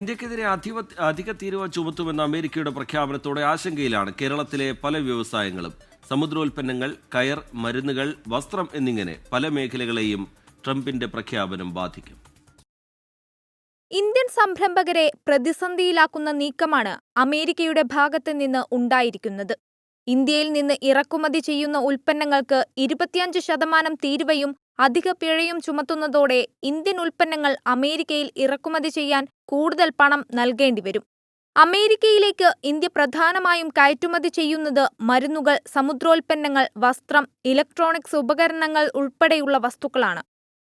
ഇന്ത്യക്കെതിരെ അധിക തീരുവ ചുമത്തുമെന്ന അമേരിക്കയുടെ പ്രഖ്യാപനത്തോടെ ആശങ്കയിലാണ് കേരളത്തിലെ പല വ്യവസായങ്ങളും. സമുദ്രോൽപ്പന്നങ്ങൾ, കയർ, മരുന്നുകൾ, വസ്ത്രം എന്നിങ്ങനെ പല മേഖലകളെയും ട്രംപിന്റെ പ്രഖ്യാപനം ബാധിക്കും. ഇന്ത്യൻ സംരംഭകരെ പ്രതിസന്ധിയിലാക്കുന്ന നീക്കമാണ് അമേരിക്കയുടെ ഭാഗത്ത് നിന്ന് ഉണ്ടായിരിക്കുന്നത്. ഇന്ത്യയിൽ നിന്ന് ഇറക്കുമതി ചെയ്യുന്ന ഉൽപ്പന്നങ്ങൾക്ക് 25% തീരുവയും അധിക പിഴയും ചുമത്തുന്നതോടെ ഇന്ത്യൻ ഉൽപ്പന്നങ്ങൾ അമേരിക്കയിൽ ഇറക്കുമതി ചെയ്യാൻ കൂടുതൽ പണം നൽകേണ്ടിവരും. അമേരിക്കയിലേക്ക് ഇന്ത്യ പ്രധാനമായും കയറ്റുമതി ചെയ്യുന്നത് മരുന്നുകൾ, സമുദ്രോൽപ്പന്നങ്ങൾ, വസ്ത്രം, ഇലക്ട്രോണിക്സ് ഉപകരണങ്ങൾ ഉൾപ്പെടെയുള്ള വസ്തുക്കളാണ്.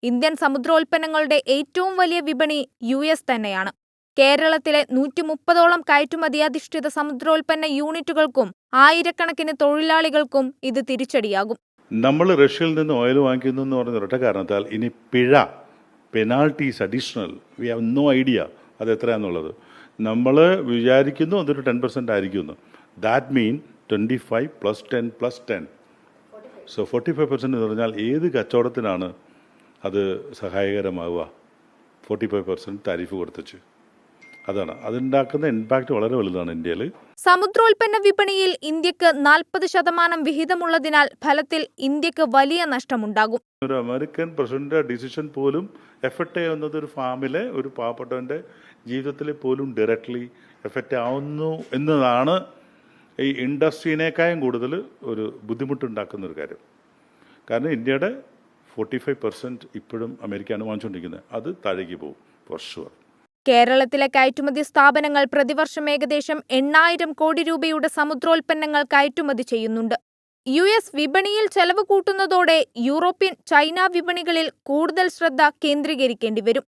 ഇന്ത്യൻ സമുദ്രോൽപ്പന്നങ്ങളുടെ ഏറ്റവും വലിയ വിപണി US തന്നെയാണ്. കേരളത്തിലെ 130ഓളം കയറ്റുമതി അധിഷ്ഠിത സമുദ്രോൽപ്പന്ന യൂണിറ്റുകൾക്കും ആയിരക്കണക്കിന് തൊഴിലാളികൾക്കും ഇത് തിരിച്ചടിയാകും. നമ്മൾ റഷ്യയിൽ നിന്ന് ഓയിൽ വാങ്ങിക്കുന്നു എന്ന് പറഞ്ഞ ഒരൊറ്റ കാരണത്താൽ ഇനി penalties additional we have no idea അത് എത്രയാണെന്നുള്ളത്. നമ്മൾ വിചാരിക്കുന്നു അതൊരു 10% ആയിരിക്കുമെന്ന്. ദാറ്റ് മീൻ 25 + 10 + 10 സോ 45% എന്ന് പറഞ്ഞാൽ ഏത് കച്ചവടത്തിനാണ് അത് സഹായകരമാവുക? 45% താരിഫ് കൊടുത്തിച്ച് അതാണ് അതുണ്ടാക്കുന്ന ഇമ്പാക്റ്റ് വളരെ വലുതാണ് ഇന്ത്യയിൽ. സമുദ്രോൽപ്പന്ന വിപണിയിൽ ഇന്ത്യക്ക് 40% വിഹിതമുള്ളതിനാൽ ഫലത്തിൽ ഇന്ത്യക്ക് വലിയ നഷ്ടമുണ്ടാകും. ഒരു അമേരിക്കൻ പ്രസിഡന്റ് ഡിസിഷൻ പോലും എഫക്റ്റ് ചെയ്യുന്നത് ഒരു ഫാമിലെ ഒരു പാവപ്പെട്ടവന്റെ ജീവിതത്തിൽ പോലും ഡയറക്ട്ലി എഫക്റ്റ് ആവുന്നു എന്നതാണ് ഈ ഇൻഡസ്ട്രീനേക്കാളും കൂടുതൽ ഒരു ബുദ്ധിമുട്ടുണ്ടാക്കുന്ന ഒരു കാര്യം. കാരണം ഇന്ത്യയുടെ 45% ഇപ്പോഴും അമേരിക്കയാണ് വാങ്ങിച്ചുകൊണ്ടിരിക്കുന്നത്. അത് താഴേക്ക് പോകും ഫോർ ഷുവർ. കേരളത്തിലെ കയറ്റുമതി സ്ഥാപനങ്ങൾ പ്രതിവർഷം ഏകദേശം 8,000 കോടി രൂപയുടെ സമുദ്രോൽപ്പന്നങ്ങൾ കയറ്റുമതി ചെയ്യുന്നുണ്ട്. US വിപണിയിൽ ചെലവ് കൂട്ടുന്നതോടെ യൂറോപ്യൻ, ചൈന വിപണികളിൽ കൂടുതൽ ശ്രദ്ധ കേന്ദ്രീകരിക്കേണ്ടി വരും.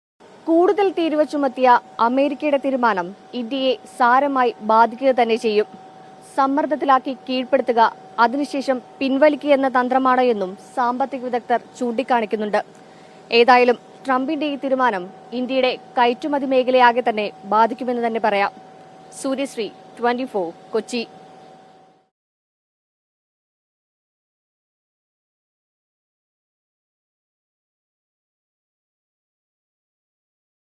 കൂടുതൽ തീരുവ ചുമത്തിയ അമേരിക്കയുടെ തീരുമാനം ഇന്ത്യയെ സാരമായി ബാധിക്കുക തന്നെ ചെയ്യും. സമ്മർദ്ദത്തിലാക്കി കീഴ്പ്പെടുത്തുക, അതിനുശേഷം പിൻവലിക്കുക എന്ന തന്ത്രമാണ് എന്നും സാമ്പത്തിക വിദഗ്ധർ ചൂണ്ടിക്കാണിക്കുന്നുണ്ട്. ഏതായാലും ട്രംപിന്റെ ഈ തീരുമാനം ഇന്ത്യയുടെ കയറ്റുമതി മേഖലയാകെ തന്നെ ബാധിക്കുമെന്ന് തന്നെ പറയാം. സൂര്യശ്രീ, 24, കൊച്ചി.